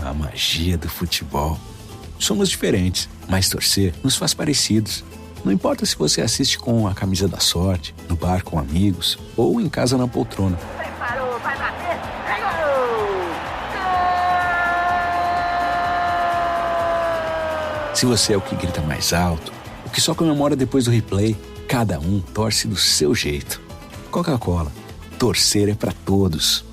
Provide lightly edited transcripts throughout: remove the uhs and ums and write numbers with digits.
a magia do futebol. Somos diferentes, mas torcer nos faz parecidos. Não importa se você assiste com a camisa da sorte, no bar com amigos ou em casa na poltrona. Preparou, vai bater, pegou! Gol! Se você é o que grita mais alto, o que só comemora depois do replay, cada um torce do seu jeito. Coca-Cola, torcer é pra todos.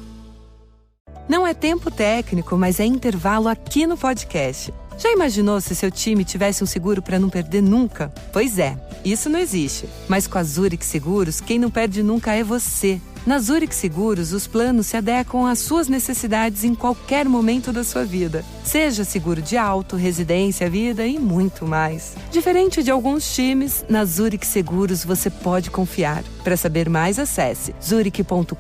Não é tempo técnico, mas é intervalo aqui no podcast. Já imaginou se seu time tivesse um seguro para não perder nunca? Pois é, isso não existe. Mas com a Zurich Seguros, quem não perde nunca é você. Na Zurich Seguros, os planos se adequam às suas necessidades em qualquer momento da sua vida. Seja seguro de auto, residência, vida e muito mais. Diferente de alguns times, na Zurich Seguros você pode confiar. Para saber mais, acesse zurich.com.br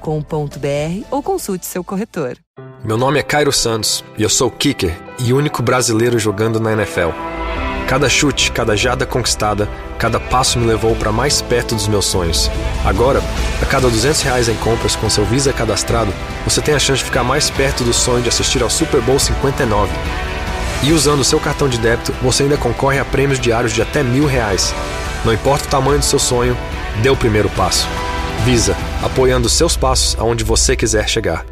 ou consulte seu corretor. Meu nome é Cairo Santos e eu sou o kicker e único brasileiro jogando na NFL. Cada chute, cada jarda conquistada, cada passo me levou para mais perto dos meus sonhos. Agora, a cada R$200 em compras com seu Visa cadastrado, você tem a chance de ficar mais perto do sonho de assistir ao Super Bowl 59. E usando o seu cartão de débito, você ainda concorre a prêmios diários de até R$1.000. Não importa o tamanho do seu sonho, dê o primeiro passo. Visa, apoiando seus passos aonde você quiser chegar.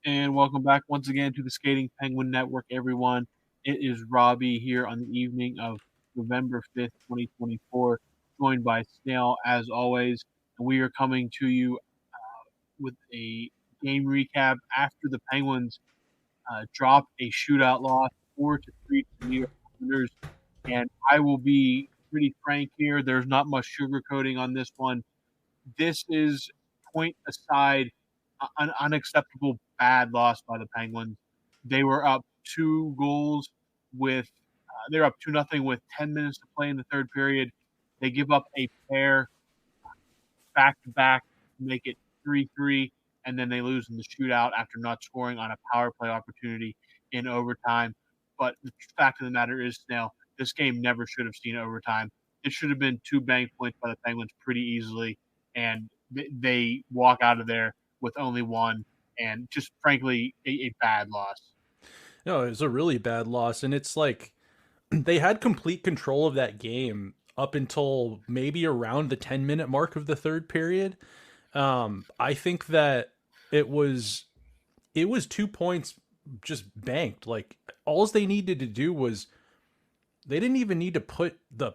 And welcome back once again to the Skating Penguin Network, everyone. It is Robbie here on the evening of November 5th, 2024, joined by Snail as always. And we are coming to you with a game recap after the Penguins dropped a shootout loss 4-3 to the New York Islanders. And I will be pretty frank here. There's not much sugarcoating on this one. This is, point aside, an unacceptable bad loss by the Penguins. They were up 2 goals with they're up 2-0 with 10 minutes to play in the third period. They give up a pair back to back to make it 3-3, and then they lose in the shootout after not scoring on a power play opportunity in overtime. But the fact of the matter is, Snail, this game never should have seen overtime. It should have been 2 bank points by the Penguins pretty easily, and they walk out of there with only 1, and just frankly a bad loss. No, it was a really bad loss, and it's like they had complete control of that game up until maybe around the 10-minute mark of the third period. I think that it was 2 points just banked. Like, all they needed to do was, they didn't even need to put the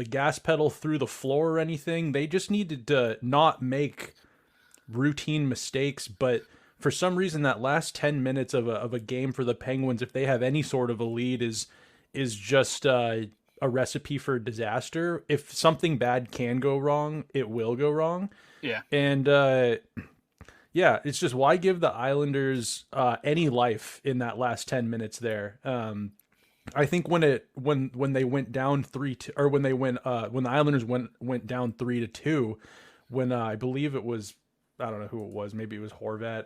gas pedal through the floor or anything. They just needed to not make routine mistakes. But for some reason, that last 10 minutes of a game for the Penguins, if they have any sort of a lead, is just a recipe for disaster. If something bad can go wrong, it will go wrong. Yeah. And yeah, it's just, why give the Islanders any life in that last 10 minutes there? I think when they went down 3-2, or when the Islanders went down 3-2, when I believe it was, I don't know who it was, maybe it was Horvat.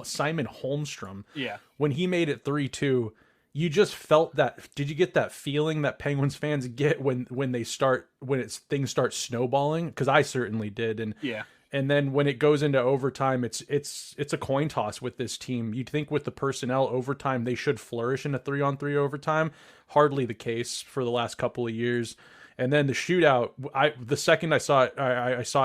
Simon Holmstrom. Yeah. When he made it 3-2, you just felt that. Did you get that feeling that Penguins fans get when things start snowballing? Because I certainly did. And yeah. And then when it goes into overtime, it's a coin toss with this team. You'd think with the personnel, overtime, they should flourish in a 3-on-3 overtime. Hardly the case for the last couple of years. And then the shootout, the second I saw it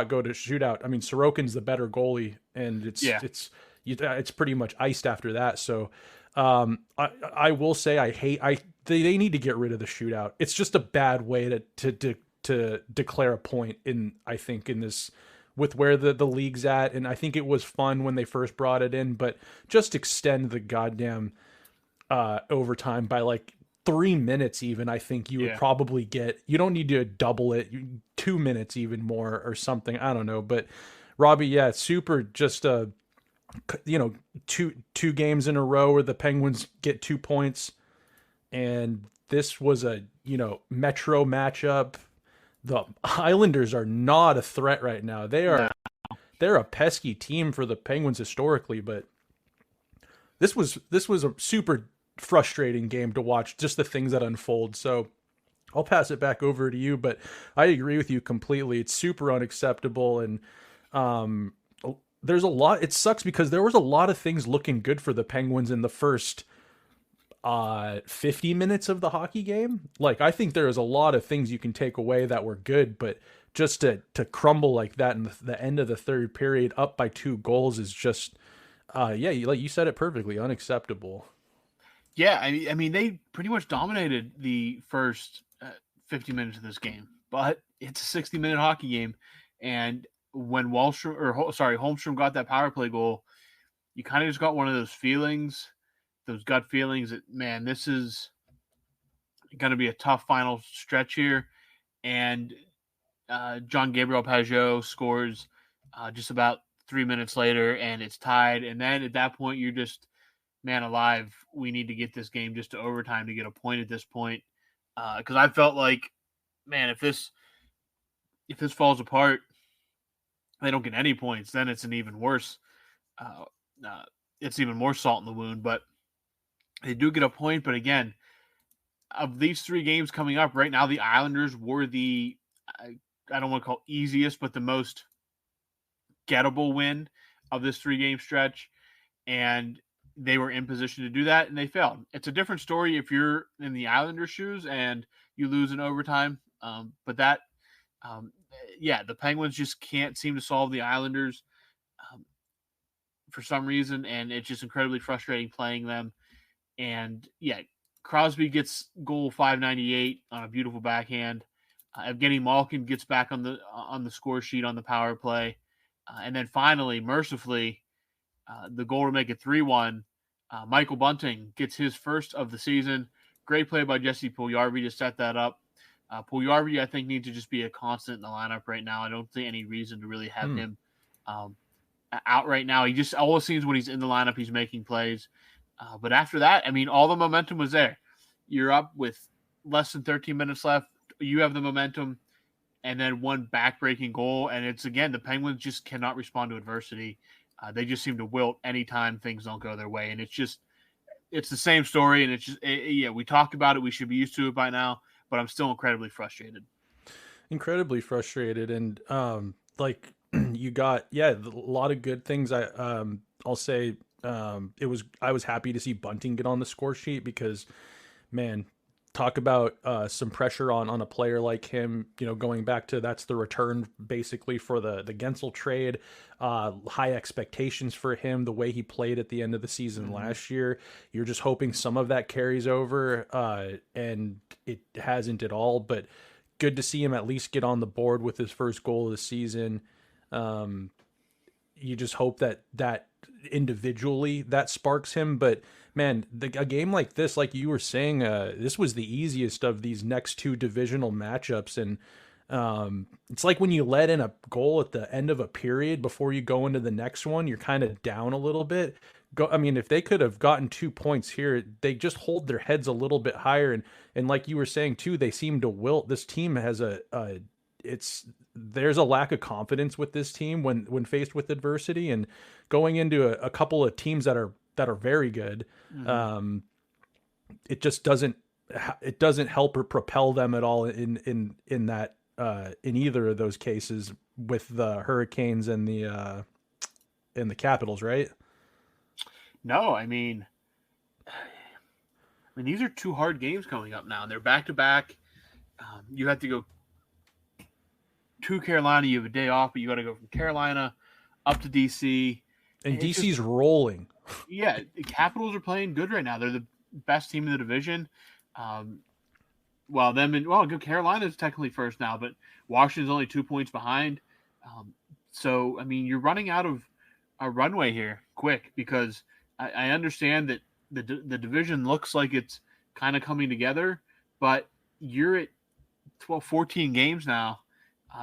go to shootout. I mean, Sorokin's the better goalie, and it's pretty much iced after that. So I will say they need to get rid of the shootout. It's just a bad way to declare a point in this, with where the league's at. And I think it was fun when they first brought it in, but just extend the goddamn overtime by like 3 minutes even. I think you would probably get, you don't need to double it, 2 minutes even more or something. I don't know. But Robbie, super just two games in a row where the Penguins get 2 points, and this was a metro matchup. The Islanders are not a threat right now. They're a pesky team for the Penguins historically, but this was a super frustrating game to watch, just the things that unfold. So I'll pass it back over to you, but I agree with you completely. It's super unacceptable, and there's a lot. It sucks because there was a lot of things looking good for the Penguins in the first 50 minutes of the hockey game. Like, I think there is a lot of things you can take away that were good, but just to crumble like that in the end of the third period up by 2 goals is just yeah, like you said it perfectly, unacceptable. Yeah, I mean they pretty much dominated the first 50 minutes of this game, but it's a 60-minute hockey game, and when Holmstrom got that power play goal, you kind of just got one of those feelings, those gut feelings that, man, this is going to be a tough final stretch here. And John Gabriel Pageau scores just about 3 minutes later, and it's tied. And then at that point, you're just, man alive, we need to get this game just to overtime to get a point at this point. Because I felt like, man, if this falls apart, they don't get any points, then it's an even worse. It's even more salt in the wound. But they do get a point. But again, of these 3 games coming up right now, the Islanders were the, I don't want to call it easiest, but the most gettable win of this 3-game stretch. And they were in position to do that, and they failed. It's a different story if you're in the Islanders' shoes and you lose in overtime. But that, the Penguins just can't seem to solve the Islanders for some reason, and it's just incredibly frustrating playing them. And, yeah, Crosby gets goal 598 on a beautiful backhand. Evgeny Malkin gets back on the score sheet on the power play. And then finally, mercifully, the goal to make it 3-1, Michael Bunting gets his first of the season. Great play by Jesse Puljujarvi to set that up. Puljujarvi, I think, needs to just be a constant in the lineup right now. I don't see any reason to really have him out right now. He just always seems when he's in the lineup, he's making plays. But after that, I mean, all the momentum was there. You're up with less than 13 minutes left. You have the momentum, and then one back-breaking goal. And it's, again, the Penguins just cannot respond to adversity. They just seem to wilt anytime things don't go their way. And it's the same story. And it's just, we talked about it. We should be used to it by now, but I'm still incredibly frustrated. Incredibly frustrated. And, you got, a lot of good things. I'll say, I was happy to see Bunting get on the score sheet because, man, talk about some pressure on a player like him, going back to that's the return basically for the Gensel trade, high expectations for him, the way he played at the end of the season last year. You're just hoping some of that carries over, and it hasn't at all, but good to see him at least get on the board with his first goal of the season. You just hope that individually that sparks him, but man, a game like this, like you were saying, this was the easiest of these next 2 divisional matchups. And it's like when you let in a goal at the end of a period before you go into the next one, you're kind of down a little bit. If they could have gotten 2 points here, they just hold their heads a little bit higher. And like you were saying too, they seem to wilt. This team has there's a lack of confidence with this team when faced with adversity, and going into a couple of teams that are very good. It just doesn't help or propel them at all in that in either of those cases with the Hurricanes and the Capitals, right? No, I mean these are 2 hard games coming up now. They're back to back. You have to go to Carolina. You have a day off, but you got to go from Carolina up to DC. And DC's rolling. Yeah, the Capitals are playing good right now. They're the best team in the division. Carolina's technically first now, but Washington's only 2 points behind. So, I mean, you're running out of a runway here quick, because I understand that the division looks like it's kind of coming together, but you're at 14 games now,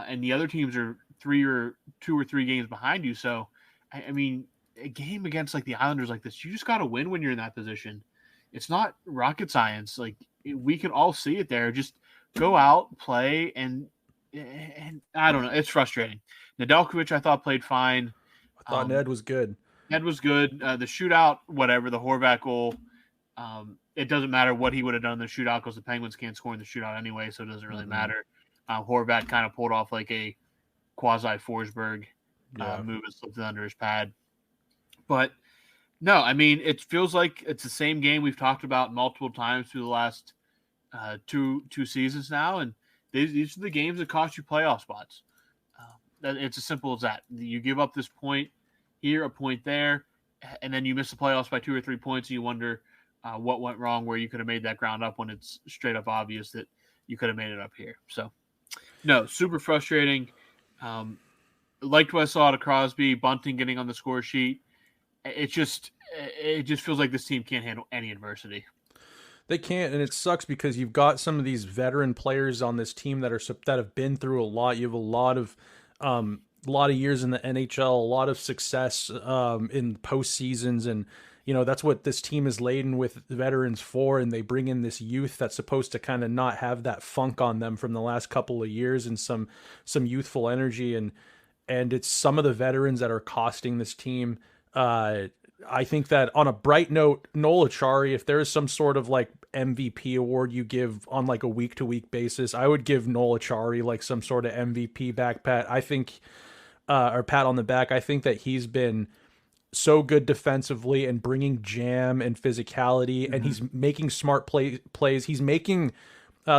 and the other teams are 2 or 3 games behind you. So, I mean, a game against like the Islanders like this, you just got to win when you're in that position. It's not rocket science. Like, we can all see it there. Just go out, play, and I don't know. It's frustrating. Nedeljkovic, I thought, played fine. I thought Ned was good. Ned was good. The shootout, whatever, the Horvat goal, it doesn't matter what he would have done in the shootout because the Penguins can't score in the shootout anyway, so it doesn't really matter. Horvat kind of pulled off like a quasi-Forsberg move and slipped it under his pad. But no, I mean, it feels like it's the same game we've talked about multiple times through the last two seasons now, and these are the games that cost you playoff spots. It's as simple as that. You give up this point here, a point there, and then you miss the playoffs by 2 or 3 points, and you wonder what went wrong where you could have made that ground up when it's straight up obvious that you could have made it up here. So, no, super frustrating. Liked what I saw out of Crosby, Bunting getting on the score sheet. It just feels like this team can't handle any adversity. They can't, and it sucks because you've got some of these veteran players on this team that have been through a lot. You have a lot of years in the NHL, a lot of success in postseasons, and that's what this team is laden with veterans for. And they bring in this youth that's supposed to kind of not have that funk on them from the last couple of years and some youthful energy, and it's some of the veterans that are costing this team. I think that on a bright note, Noel Acciari, if there's some sort of like MVP award you give on like a week to week basis, I would give Noel Acciari like some sort of MVP back pat. I think, or pat on the back. I think that he's been so good defensively and bringing jam and physicality, and he's making smart plays. He's making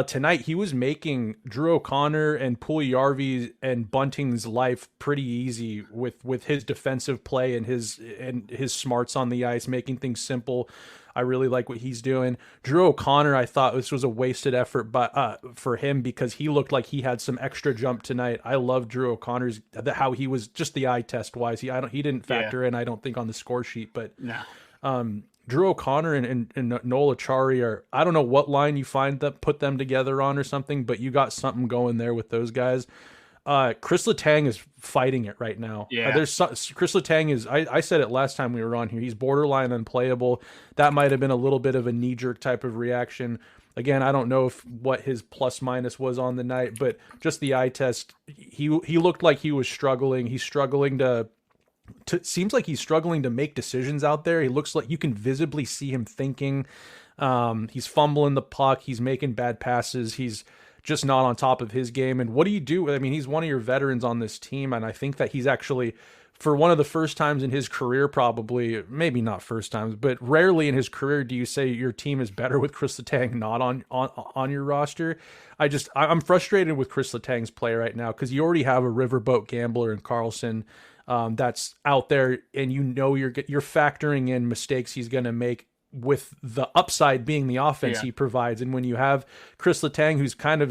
tonight. He was making Drew O'Connor and Puljujarvi and Bunting's life pretty easy with his defensive play and his smarts on the ice, making things simple. I really like what he's doing. Drew O'Connor, I thought this was a wasted effort, but for him, because he looked like he had some extra jump tonight. I love Drew O'Connor's how he was just the eye test wise. He didn't factor in, I don't think, on the score sheet, but Drew O'Connor and Noel Acciari are, I don't know what line you find that put them together on or something, but you got something going there with those guys. Chris Letang is fighting it right now. Yeah. Chris Letang is, I said it last time we were on here, he's borderline unplayable. That might have been a little bit of a knee-jerk type of reaction. Again, I don't know what his plus minus was on the night, but just the eye test, he looked like he was struggling. He's struggling seems like he's struggling to make decisions out there. He looks like you can visibly see him thinking. He's fumbling the puck. He's making bad passes. He's just not on top of his game. And what do you do? I mean, he's one of your veterans on this team, and I think that he's actually, for one of the first times in his career, probably, maybe not first times, but rarely in his career do you say your team is better with Chris Letang not on your roster. I'm frustrated with Chris Letang's play right now because you already have a riverboat gambler in Carlson that's out there, and you're factoring in mistakes he's going to make, with the upside being the offense he provides. And when you have Chris Letang, who's kind of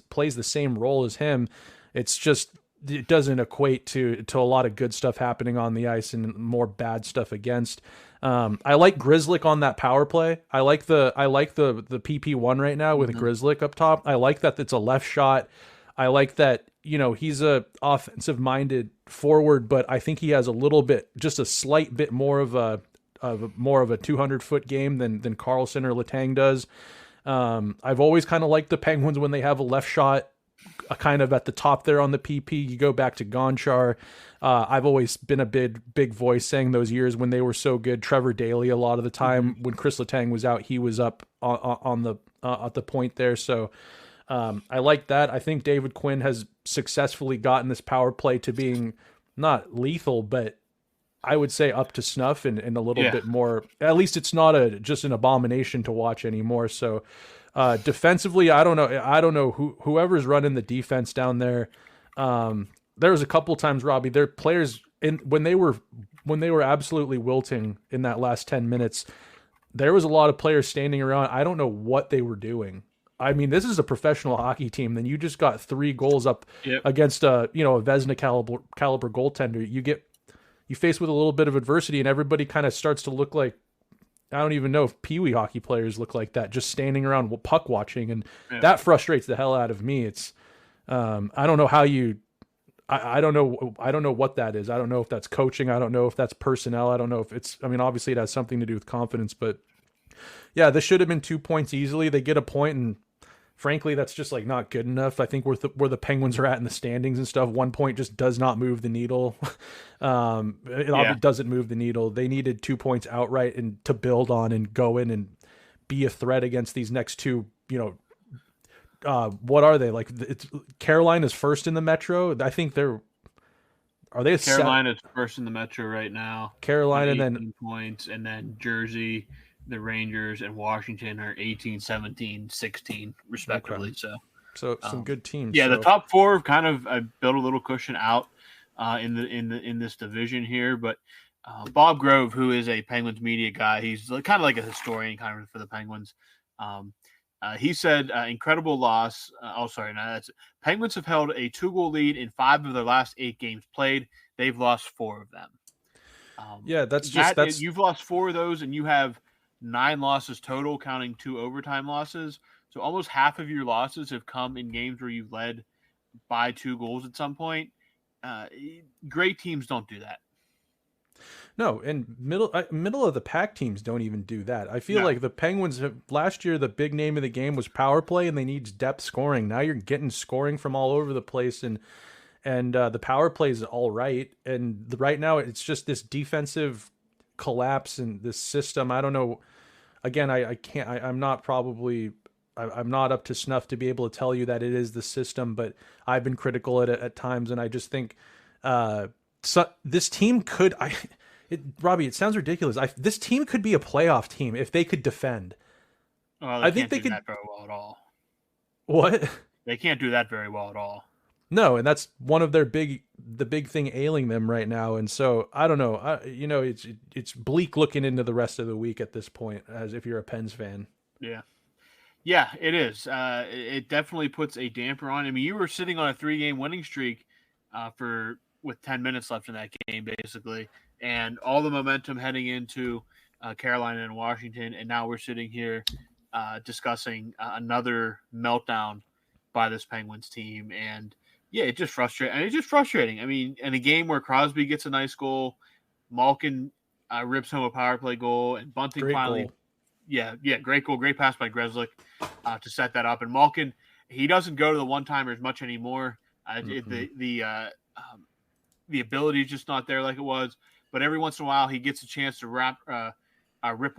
plays the same role as him, it's just, it doesn't equate to a lot of good stuff happening on the ice and more bad stuff against. I like Grzelcyk on that power play. I like the PP1 right now with Grzelcyk up top. I like that it's a left shot. I like that, he's a offensive minded forward, but I think he has just a slight bit more of a 200-foot game than Carlson or Letang does. I've always kind of liked the Penguins when they have a left shot kind of at the top there on the PP. You go back to Gonchar. I've always been a big voice saying those years when they were so good. Trevor Daley, a lot of the time when Chris Letang was out, he was up on the at the point there. So I like that. I think David Quinn has successfully gotten this power play to being not lethal, but I would say up to snuff and a little bit more. At least it's not just an abomination to watch anymore. So defensively, I don't know whoever's running the defense down there. There was a couple times, Robbie, their players when they were absolutely wilting in that last 10 minutes, there was a lot of players standing around. I don't know what they were doing. I mean, this is a professional hockey team. Then you just got 3 goals up against a Vezina caliber goaltender. You face with a little bit of adversity, and everybody kind of starts to look like, I don't even know if Pee-wee hockey players look like that, just standing around puck watching, and that frustrates the hell out of me. It's I don't know how I don't know what that is. I don't know if that's coaching. I don't know if that's personnel. I don't know if it's, obviously it has something to do with confidence, but yeah, this should have been 2 points easily. They get a point, and frankly, that's just like not good enough. I think where the Penguins are at in the standings and stuff, 1 point just does not move the needle. It doesn't move the needle. They needed 2 points outright and to build on and go in and be a threat against these next two. What are they like? Carolina's first in the Metro. I think they're Are they Carolina's first in the Metro right now? Carolina, and 18 then points, and then Jersey, the Rangers, and Washington are 18, 17, 16, respectively. Okay. So some good teams. Yeah, so. the top four have kind of built a little cushion out in this division here, but Bob Grove, who is a Penguins media guy, he's kind of like a historian kind of for the Penguins. He said, incredible loss. Penguins have held a 2-goal lead in 5 of their last 8 games played. They've lost 4 of them. You've lost 4 of those, and you have 9 losses total, counting 2 overtime losses. So almost half of your losses have come in games where you've led by 2 goals at some point. Great teams don't do that. No, and middle of the pack teams don't even do that. I feel like the Penguins last year, the big name of the game was power play, and they need depth scoring. Now you're getting scoring from all over the place, and the power play is all right. And right now it's just this defensive collapse in this system. I don't know. Again, I can't. I'm not up to snuff to be able to tell you that it is the system, but I've been critical at times, and I just think this team could. Robbie, it sounds ridiculous. This team could be a playoff team if they could defend. Well, I think they could. That very well at all. What? They can't do that very well at all. No, and that's one of the big thing ailing them right now. And so I don't know. It's bleak looking into the rest of the week at this point, as if you're a Pens fan. Yeah, it is. It definitely puts a damper on. I mean, you were sitting on a 3-game winning streak with 10 minutes left in that game, basically. And all the momentum heading into Carolina and Washington, and now we're sitting here discussing another meltdown by this Penguins team. And yeah, it's just frustrating. I mean, in a game where Crosby gets a nice goal, Malkin rips home a power play goal, and Bunting great finally, goal. Great goal, great pass by Grzelcyk to set that up. And Malkin, he doesn't go to the one-timers much anymore. The ability is just not there like it was. But every once in a while, he gets a chance to rip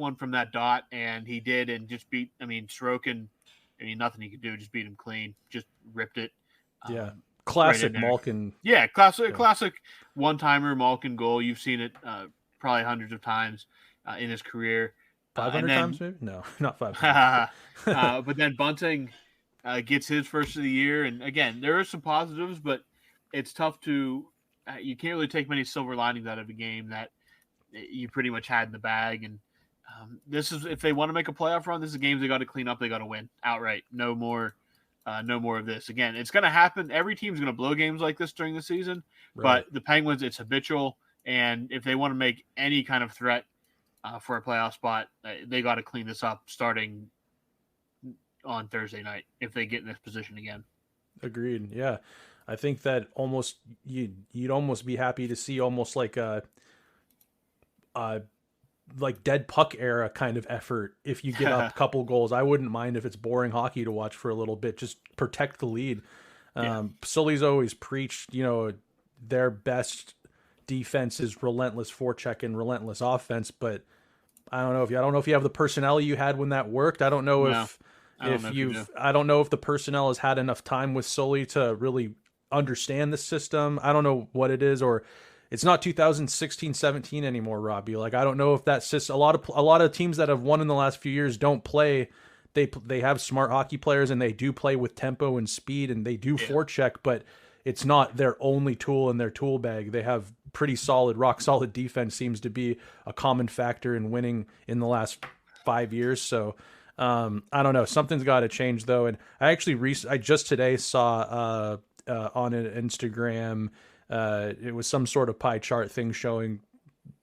one from that dot, and he did, and just beat. I mean, Sorokin. I mean, nothing he could do. Just beat him clean. Just ripped it. Classic right Malkin. Yeah, classic one-timer Malkin goal. You've seen it probably hundreds of times in his career. 500 times, maybe? No, not 500. But then Bunting gets his first of the year, and again, there are some positives, but it's tough to. You can't really take many silver linings out of a game that you pretty much had in the bag. And this is, if they want to make a playoff run, this is a game they got to clean up. They got to win outright. No more of this. Again, it's going to happen. Every team's going to blow games like this during the season, right. But the Penguins, it's habitual. And if they want to make any kind of threat for a playoff spot, they got to clean this up starting on Thursday night if they get in this position again. Agreed. Yeah. I think that almost you'd almost be happy to see almost like a like dead puck era kind of effort. If you get up a couple goals, I wouldn't mind if it's boring hockey to watch for a little bit. Just protect the lead. Sully's always preached, their best defense is relentless forecheck and relentless offense. But I don't know if you have the personnel you had when that worked. I don't know if the personnel has had enough time with Sully to really understand the system. I don't know what it is, or it's not 2016-17 anymore, Robbie. Like, I don't know if that system, a lot of teams that have won in the last few years don't play. They have smart hockey players, and they do play with tempo and speed, and they do forecheck, but it's not their only tool in their tool bag. They have pretty solid, rock solid defense seems to be a common factor in winning in the last 5 years. So I don't know. Something's got to change though. And I actually I just today saw on an Instagram, it was some sort of pie chart thing showing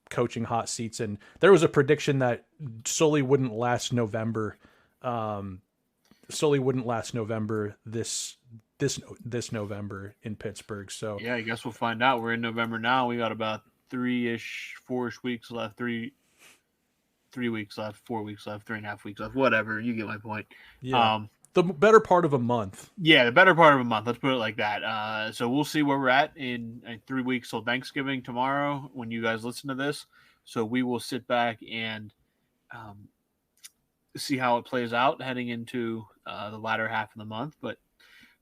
coaching hot seats, and there was a prediction that Sully wouldn't last November. Sully wouldn't last November this November in Pittsburgh. So yeah, I guess we'll find out. We're in November now. We got about 4-ish weeks left. 3 weeks left, 4 weeks left, 3.5 weeks left, whatever. You get my point. Yeah. The better part of a month. Yeah, the better part of a month. Let's put it like that. So we'll see where we're at in 3 weeks till Thanksgiving tomorrow when you guys listen to this. So we will sit back and see how it plays out heading into the latter half of the month. But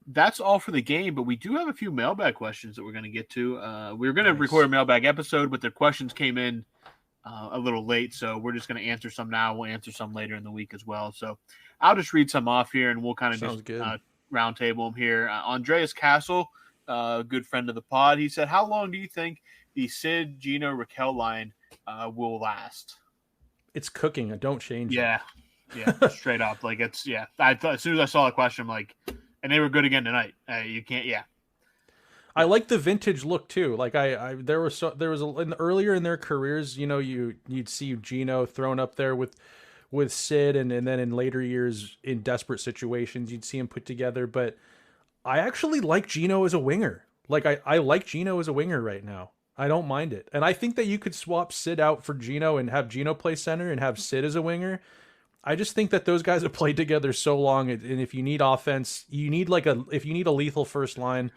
that's all for the game, but we do have a few mailbag questions that we're going to get to. We were going to Nice. record a mailbag episode, but the questions came in a little late, so we're just going to answer some now. We'll answer some later in the week as well. So I'll just read some off here, and we'll kind of Sounds just round table them here. Andreas Castle, good friend of the pod, he said, how long do you think the Sid, Gino, Raquel line will last? It's cooking. I don't change it. Yeah, straight up. Like, it's, yeah. I thought, as soon as I saw the question, I'm like, and they were good again tonight. You can't, yeah. I like the vintage look too. Like there was earlier in their careers, you know, you'd see Gino thrown up there with Sid, and then in later years in desperate situations you'd see him put together. But I actually like Gino as a winger. Like I like Gino as a winger right now. I don't mind it, and I think that you could swap Sid out for Gino and have Gino play center and have Sid as a winger. I just think that those guys have played together so long, and if you need offense, if you need a lethal first line.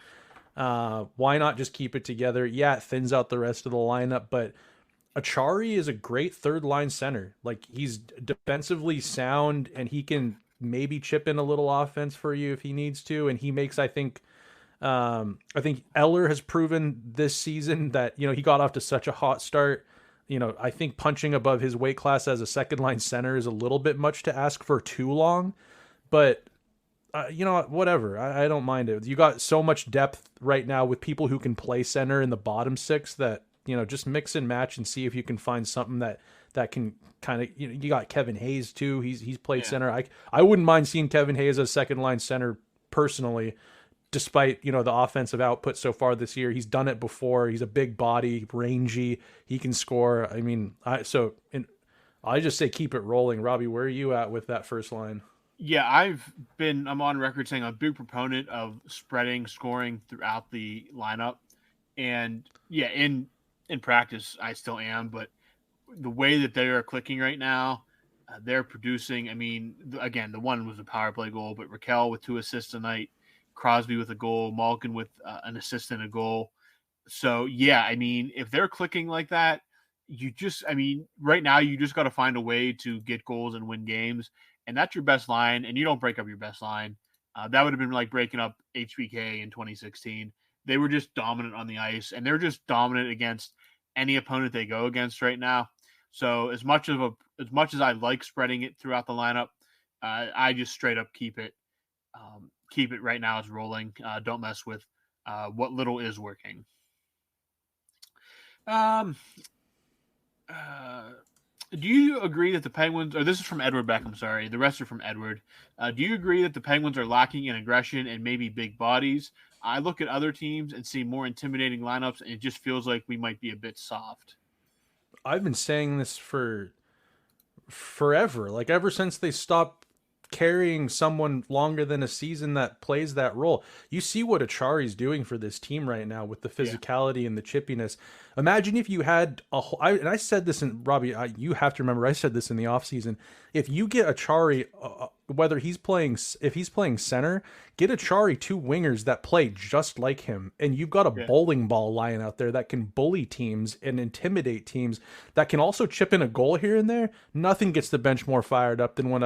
Why not just keep it together? Yeah, it thins out the rest of the lineup, but Achari is a great third line center. Like, he's defensively sound, and he can maybe chip in a little offense for you if he needs to. And he makes, I think Eller has proven this season that, you know, he got off to such a hot start. You know, I think punching above his weight class as a second line center is a little bit much to ask for too long, but you know, whatever. I don't mind it. You got so much depth right now with people who can play center in the bottom six that, you know, just mix and match and see if you can find something that can kind of, you know, you got Kevin Hayes too. He's played center. I wouldn't mind seeing Kevin Hayes as second line center personally, despite, you know, the offensive output so far this year. He's done it before. He's a big body, rangy. He can score. I mean, I just say keep it rolling. Robbie, where are you at with that first line? Yeah, I'm on record saying I'm a big proponent of spreading scoring throughout the lineup. And yeah, in practice, I still am, but the way that they are clicking right now, they're producing. I mean, again, the one was a power play goal, but Raquel with 2 assists tonight, Crosby with a goal, Malkin with an assist and a goal. So yeah, I mean, if they're clicking like that, right now you just got to find a way to get goals and win games. And that's your best line, and you don't break up your best line. That would have been like breaking up HBK in 2016. They were just dominant on the ice, and they're just dominant against any opponent they go against right now. So as much as I like spreading it throughout the lineup, I just straight up keep it right now as rolling. Don't mess with what little is working. Do you agree that the Penguins, or this is from Edward Beckham, sorry, the rest are from Edward. Do you agree that the Penguins are lacking in aggression and maybe big bodies? I look at other teams and see more intimidating lineups, and it just feels like we might be a bit soft. I've been saying this for forever, like ever since they stopped carrying someone longer than a season that plays that role. You see what Achari's doing for this team right now with the physicality and the chippiness. Imagine if you had and I said this in Robbie, you have to remember, I said this in the offseason. If you get Achari, if he's playing center, get Achari 2 wingers that play just like him, and you've got a bowling ball lying out there that can bully teams and intimidate teams, that can also chip in a goal here and there. Nothing gets the bench more fired up than when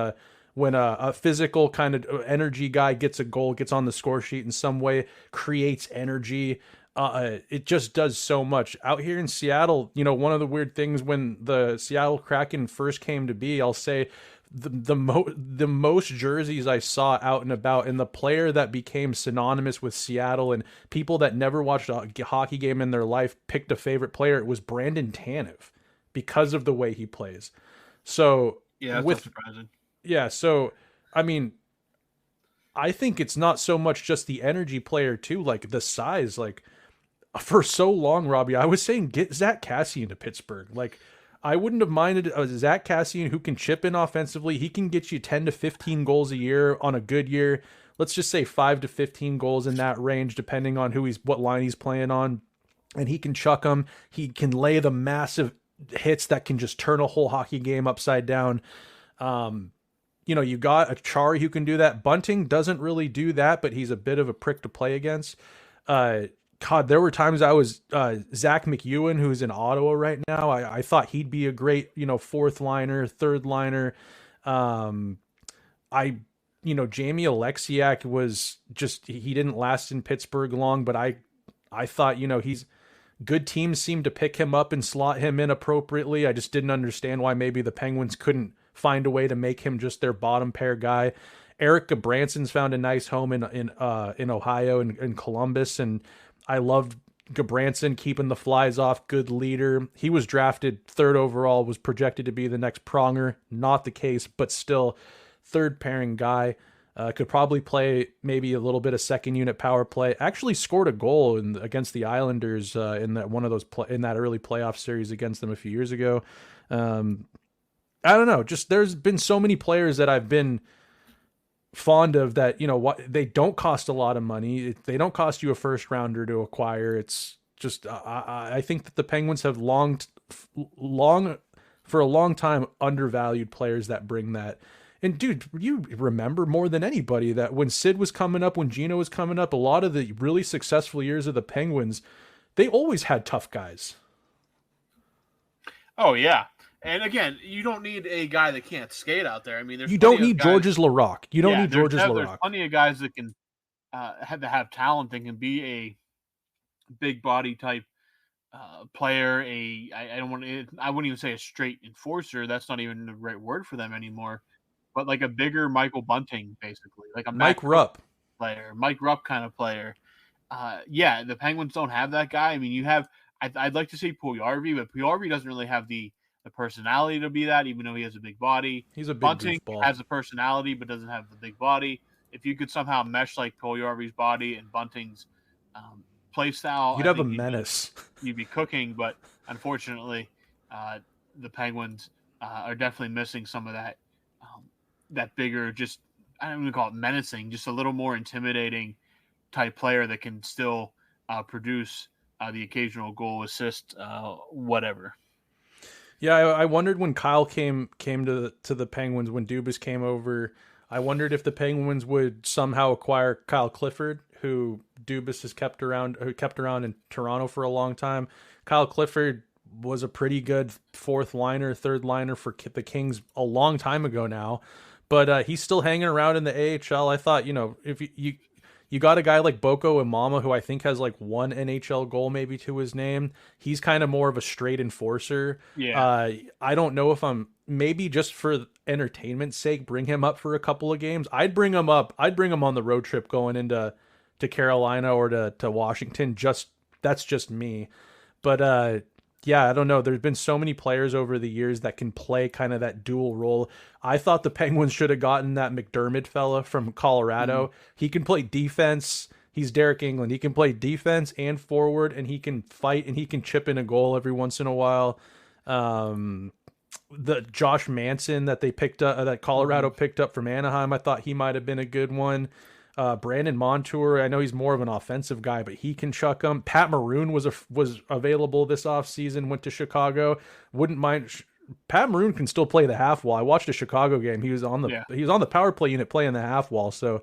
a physical kind of energy guy gets a goal, gets on the score sheet in some way, creates energy. It just does so much. Out here in Seattle, you know, one of the weird things when the Seattle Kraken first came to be, I'll say the most jerseys I saw out and about, and the player that became synonymous with Seattle and people that never watched a hockey game in their life picked a favorite player, it was Brandon Tanev because of the way he plays. So yeah, that's not surprising. Yeah, so, I mean, I think it's not so much just the energy player, too, like the size. Like, for so long, Robbie, I was saying get Zach Kassian to Pittsburgh. Like, I wouldn't have minded Zach Kassian who can chip in offensively. He can get you 10 to 15 goals a year on a good year. Let's just say 5 to 15 goals in that range, depending on what line he's playing on. And he can chuck them. He can lay the massive hits that can just turn a whole hockey game upside down. You know, you got Achari who can do that. Bunting doesn't really do that, but he's a bit of a prick to play against. God, there were times I was Zach McEwen, who's in Ottawa right now. I thought he'd be a great, you know, 4th liner, 3rd liner. Jamie Alexiak was just, he didn't last in Pittsburgh long, but I thought, he's good. Teams seemed to pick him up and slot him in appropriately. I just didn't understand why maybe the Penguins couldn't find a way to make him just their bottom pair guy. Eric Gabranson's found a nice home in Ohio and in Columbus, and I loved Gabranson keeping the flies off, good leader. He was drafted 3rd overall, was projected to be the next Pronger. Not the case, but still third pairing guy. Could probably play maybe a little bit of second unit power play. Actually scored a goal against the Islanders in that early playoff series against them a few years ago. I don't know. Just there's been so many players that I've been fond of that, they don't cost a lot of money. They don't cost you a first rounder to acquire. It's just, I think that the Penguins have for a long time undervalued players that bring that. And dude, you remember more than anybody that when Sid was coming up, when Gino was coming up, a lot of the really successful years of the Penguins, they always had tough guys. Oh yeah. And again, you don't need a guy that can't skate out there. I mean, you don't need Georges Laraque. You don't need Georges Laraque. There's plenty of guys that can have talent that can be a big body type player. I wouldn't even say a straight enforcer. That's not even the right word for them anymore. But like a bigger Michael Bunting, basically, like a Mike Rupp player, Mike Rupp kind of player. Yeah, the Penguins don't have that guy. I mean, you have. I'd like to say Puljujarvi, but Puljujarvi doesn't really have the personality to be that, even though he has a big body. He's a big Bunting goofball. Has a personality, but doesn't have the big body. If you could somehow mesh like Puljujarvi's body and Bunting's play style, you'd have a menace. You'd be cooking, but unfortunately, the Penguins are definitely missing some of that. That bigger, just I don't even call it menacing, just a little more intimidating type player that can still produce the occasional goal, assist, whatever. Yeah, I wondered when Kyle came to the Penguins, when Dubas came over, I wondered if the Penguins would somehow acquire Kyle Clifford, who Dubas has kept around in Toronto for a long time. Kyle Clifford was a pretty good third liner for the Kings a long time ago now. But he's still hanging around in the AHL. I thought, if you got a guy like Boko Imama, who I think has like one NHL goal maybe to his name. He's kind of more of a straight enforcer. Yeah. I don't know if I'm maybe just for entertainment's sake, bring him up for a couple of games. I'd bring him up. I'd bring him on the road trip going into Carolina or to Washington. That's just me. But yeah, I don't know. There's been so many players over the years that can play kind of that dual role. I thought the Penguins should have gotten that McDermott fella from Colorado. He can play defense. He's Derek England. He can play defense and forward, and he can fight, and he can chip in a goal every once in a while. The Josh Manson that they picked up, that Colorado picked up from Anaheim, I thought he might have been a good one. Brandon Montour, I know he's more of an offensive guy, but he can chuck them. Pat Maroon was available this offseason, went to Chicago. Wouldn't mind. Pat Maroon can still play the half wall. I watched a Chicago game. He was on the power play unit playing the half wall. So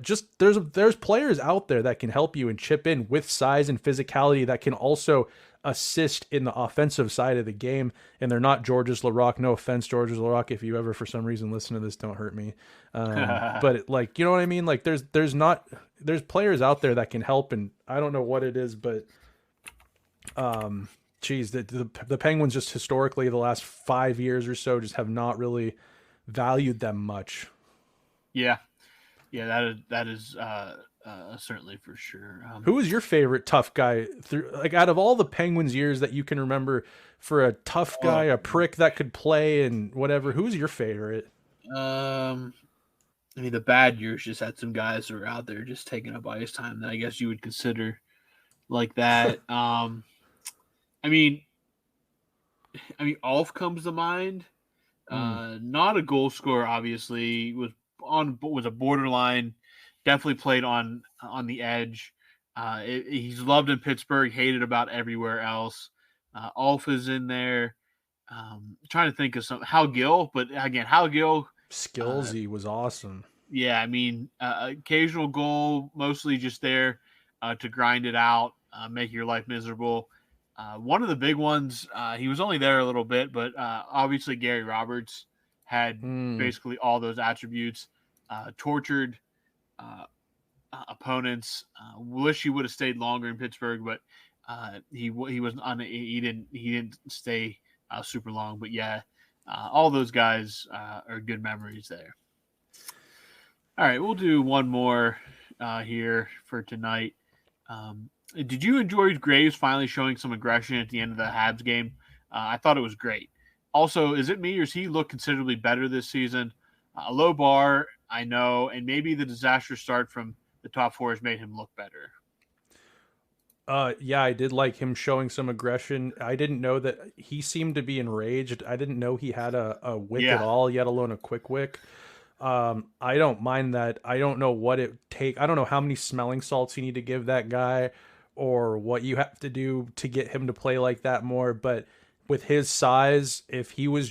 just there's players out there that can help you and chip in with size and physicality that can also assist in the offensive side of the game, and they're not Georges Laraque. No offense, Georges Laraque. If you ever for some reason listen to this, don't hurt me. But like, you know what I mean? Like there's players out there that can help, and I don't know what it is, but the Penguins just historically the last 5 years or so just have not really valued them much. Yeah, that is certainly for sure. Who was your favorite tough guy out of all the Penguins years that you can remember for a tough guy, a prick that could play and whatever? Who's your favorite? I mean, the bad years just had some guys that were out there just taking up ice time that I guess you would consider like that. I mean, Ulf comes to mind. Not a goal scorer, obviously. Was a borderline. Definitely played on the edge. He's loved in Pittsburgh, hated about everywhere else. Ulf is in there. Trying to think of some Hal Gill, but again, Hal Gill Skillsy was awesome. Yeah, I mean, occasional goal, mostly just there to grind it out, make your life miserable. One of the big ones, he was only there a little bit, but obviously Gary Roberts had basically all those attributes. tortured opponents. Wish he would have stayed longer in Pittsburgh, but he wasn't on. He didn't stay super long. But yeah, all those guys are good memories there. All right, we'll do one more here for tonight. Did you enjoy Graves finally showing some aggression at the end of the Habs game? I thought it was great. Also, is it me or does he look considerably better this season? A low bar, I know, and maybe the disastrous start from the top four has made him look better. Yeah, I did like him showing some aggression. I didn't know that he seemed to be enraged. I didn't know he had a wick at all, yet alone a quick wick. I don't mind that. I don't know what it take. I don't know how many smelling salts you need to give that guy or what you have to do to get him to play like that more. But with his size, if he was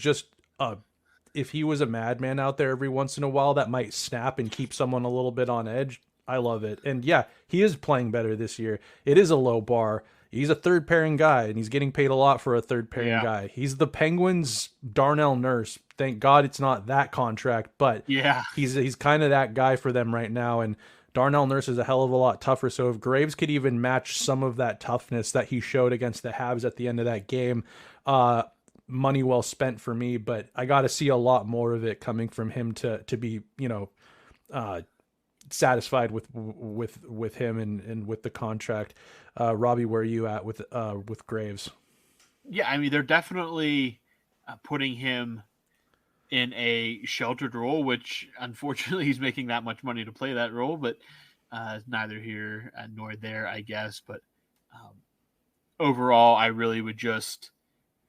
a madman out there every once in a while, that might snap and keep someone a little bit on edge. I love it. And yeah, he is playing better this year. It is a low bar. He's a third pairing guy, and he's getting paid a lot for a third pairing guy. He's the Penguins' Darnell Nurse. Thank God it's not that contract, but he's kind of that guy for them right now. And Darnell Nurse is a hell of a lot tougher. So if Graves could even match some of that toughness that he showed against the Habs at the end of that game, money well spent for me. But I got to see a lot more of it coming from him to be, satisfied with him and with the contract. Robbie, where are you at with Graves? Yeah, I mean, they're definitely putting him in a sheltered role, which unfortunately he's making that much money to play that role, but neither here nor there, I guess. But overall, I really would just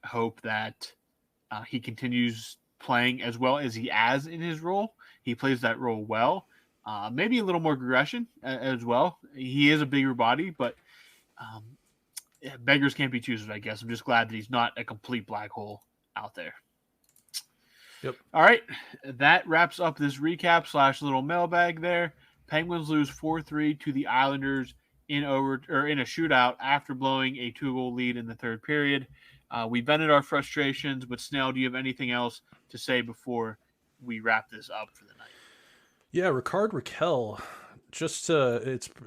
hope that he continues playing as well as he has in his role. He plays that role well. Maybe a little more aggression as well. He is a bigger body, but beggars can't be choosers, I guess. I'm just glad that he's not a complete black hole out there. Yep. All right. That wraps up this recap / little mailbag there. Penguins lose 4-3 to the Islanders in a shootout after blowing a 2-goal lead in the third period. We vented our frustrations, but Snail, do you have anything else to say before we wrap this up for the night? Yeah, Rickard Rakell,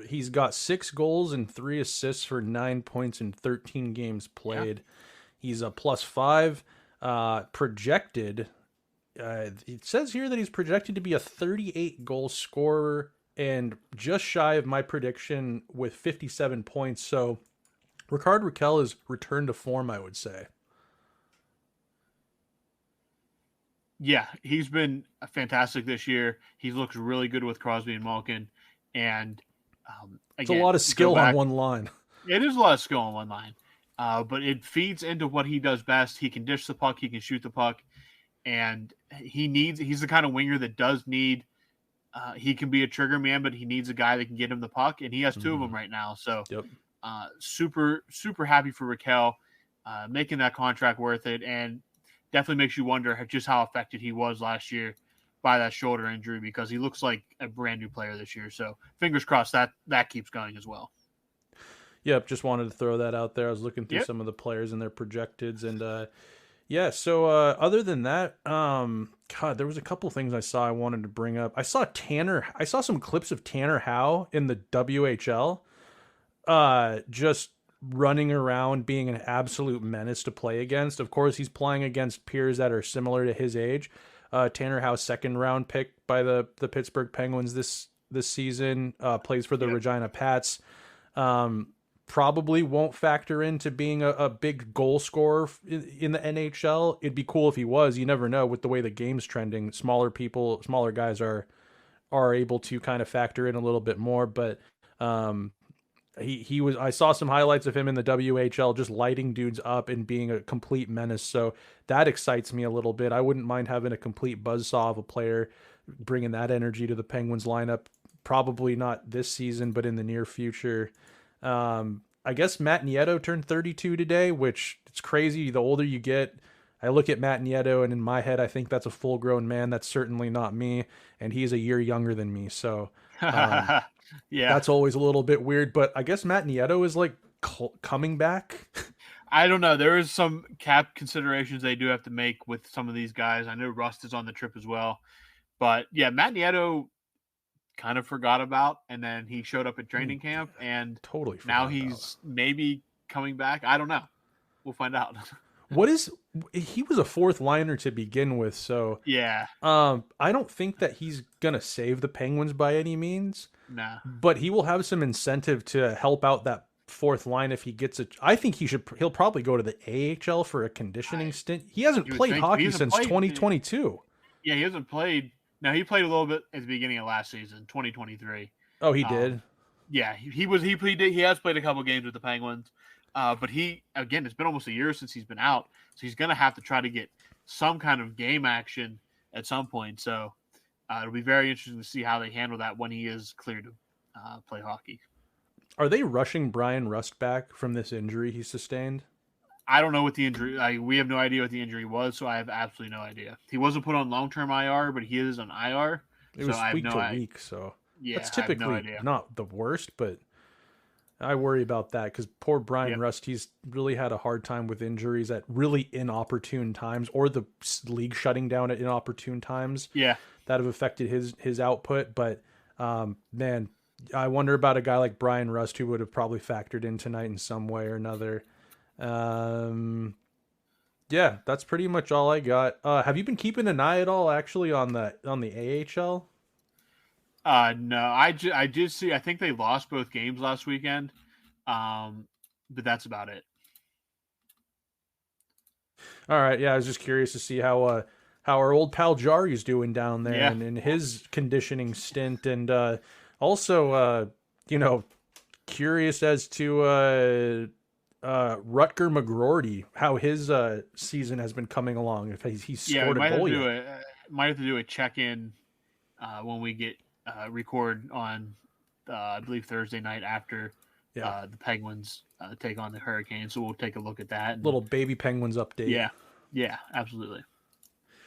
he's got 6 goals and 3 assists for 9 points in 13 games played. Yeah. He's a +5 projected. It says here that he's projected to be a 38 goal scorer and just shy of my prediction with 57 points. So Rickard Rakell has returned to form, I would say. Yeah, he's been fantastic this year. He looks really good with Crosby and Malkin. And it's a lot of skill on one line. It is a lot of skill on one line. But it feeds into what he does best. He can dish the puck. He can shoot the puck. And he's the kind of winger that does need, he can be a trigger man, but he needs a guy that can get him the puck. And he has 2 of them right now. So super, super happy for Rakell making that contract worth it. And definitely makes you wonder just how affected he was last year by that shoulder injury, because he looks like a brand new player this year. So fingers crossed that keeps going as well. Yep. Just wanted to throw that out there. I was looking through some of the players and their projecteds, and so other than that, God, there was a couple things I saw I wanted to bring up. I saw some clips of Tanner Howe in the WHL, just running around being an absolute menace to play against. Of course, he's playing against peers that are similar to his age. Tanner Howe, 2nd round pick by the Pittsburgh Penguins this season, plays for the Regina Pats. Probably won't factor into being a big goal scorer in the NHL. It'd be cool if he was. You never know with the way the game's trending. Smaller guys are able to kind of factor in a little bit more, but I saw some highlights of him in the WHL just lighting dudes up and being a complete menace. So that excites me a little bit. I wouldn't mind having a complete buzzsaw of a player bringing that energy to the Penguins lineup. Probably not this season, but in the near future. I guess Matt Nieto turned 32 today, which it's crazy. The older you get, I look at Matt Nieto and in my head, I think that's a full grown man. That's certainly not me. And he's a year younger than me. So, that's always a little bit weird, but I guess Matt Nieto is like coming back. I don't know. There is some cap considerations they do have to make with some of these guys. I know Rust is on the trip as well, But yeah, Matt Nieto kind of forgot about, and then he showed up at training camp, and Totally now forgot he's maybe coming back. I don't know. We'll find out. he was a fourth liner to begin with, so Yeah. I don't think that he's gonna save the Penguins by any means. Nah. But he will have some incentive to help out that fourth line if he gets it. I think he'll probably go to the AHL for a conditioning stint. He hasn't played hockey since 2022. Yeah, he hasn't played. No, he played a little bit at the beginning of last season, 2023. Oh, he did. Yeah, he has played a couple games with the Penguins, but it's been almost a year since he's been out, so he's gonna have to try to get some kind of game action at some point. So it'll be very interesting to see how they handle that when he is cleared to play hockey. Are they rushing Brian Rust back from this injury he sustained? I don't know what the injury. We have no idea what the injury was, so I have absolutely no idea. He wasn't put on long-term IR, but he is on IR. It was week to week, so that's typically not the worst. But I worry about that because poor Brian Rust, he's really had a hard time with injuries at really inopportune times, or the league shutting down at inopportune times. Yeah, that have affected his output. But man, I wonder about a guy like Brian Rust who would have probably factored in tonight in some way or another. Yeah, that's pretty much all I got. Have you been keeping an eye at all actually on the AHL? No, I did see. I think they lost both games last weekend, but that's about it. All right, yeah, I was just curious to see how our old pal Jari's doing down there and his conditioning stint, and also curious as to Rutger McGroarty, how his season has been coming along. If he's scored a goal yet. Might have to do a check-in when we get record on I believe Thursday night after the Penguins take on the Hurricanes. So we'll take a look at that. Little baby Penguins update. Yeah, absolutely.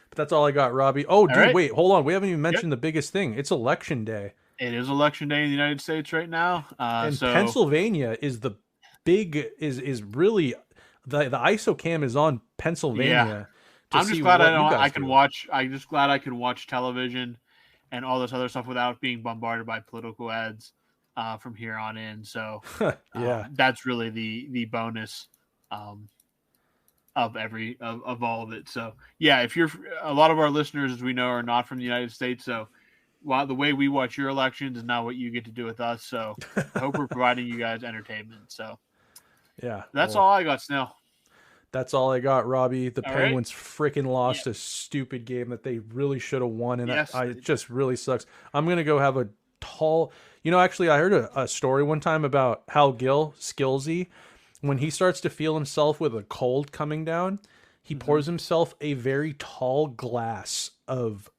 But that's all I got, Robbie. Oh, dude, right. Wait, hold on. We haven't even mentioned the biggest thing. It's Election Day. It is Election Day in the United States right now. And Pennsylvania is the is really the ISOCAM is on Pennsylvania. I'm just glad I can watch. I'm just glad I can watch television and all this other stuff without being bombarded by political ads from here on in. So that's really the bonus of all of it. So yeah, if you're a lot of our listeners, as we know, are not from the United States, so the way we watch your elections is not what you get to do with us. So I hope we're providing you guys entertainment. So yeah, that's all I got, Snail. That's all I got, Robbie. The Penguins freaking lost a stupid game that they really should have won, and it just really sucks. I'm going to go have a tall... actually, I heard a story one time about Hal Skillsy. When he starts to feel himself with a cold coming down, he pours himself a very tall glass of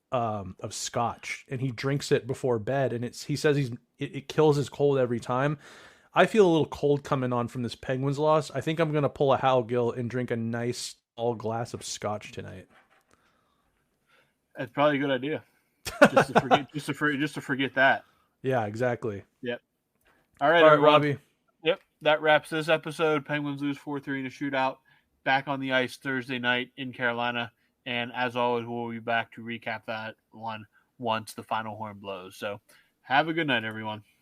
scotch, and he drinks it before bed, and he says it kills his cold every time. I feel a little cold coming on from this Penguins loss. I think I'm going to pull a Hal Gill and drink a nice tall glass of scotch tonight. That's probably a good idea. Just to forget that. Yeah, exactly. Yep. All right, Robbie. Yep, that wraps this episode. Penguins lose 4-3 in a shootout. Back on the ice Thursday night in Carolina. And as always, we'll be back to recap that one once the final horn blows. So have a good night, everyone.